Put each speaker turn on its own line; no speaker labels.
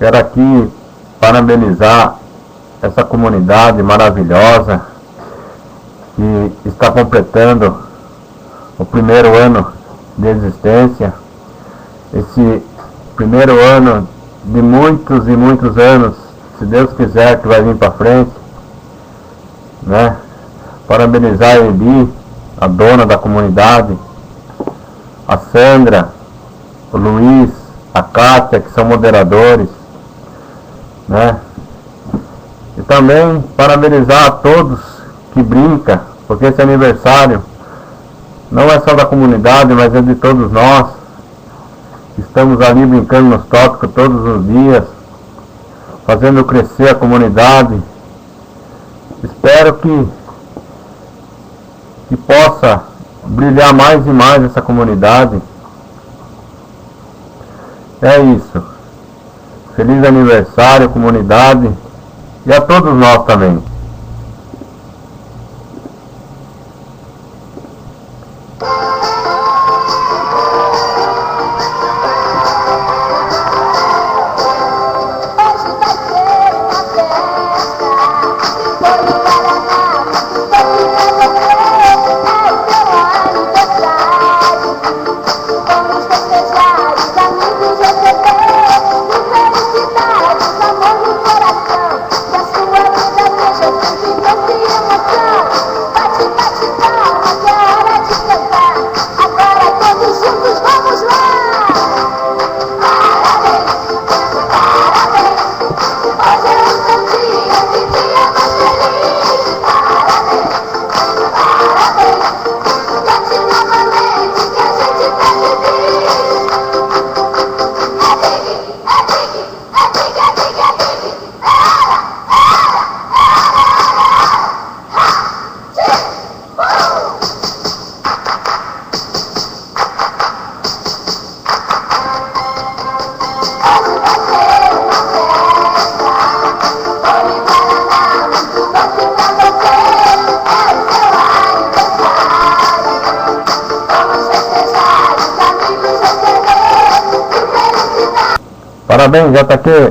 Quero aqui parabenizar essa comunidade maravilhosa que está completando o primeiro ano de existência. Esse primeiro ano de muitos e muitos anos, se Deus quiser, que vai vir para frente, né? Parabenizar a Eli, a dona da comunidade, a Sandra, o Luiz, a Kátia, que são moderadores, né? E também parabenizar a todos que brincam, porque esse aniversário não é só da comunidade, mas é de todos nós. Estamos ali brincando nos tópicos todos os dias, fazendo crescer a comunidade. Espero que possa brilhar mais e mais essa comunidade. É isso. Feliz aniversário, comunidade, e a todos nós também. Parabéns, JQ!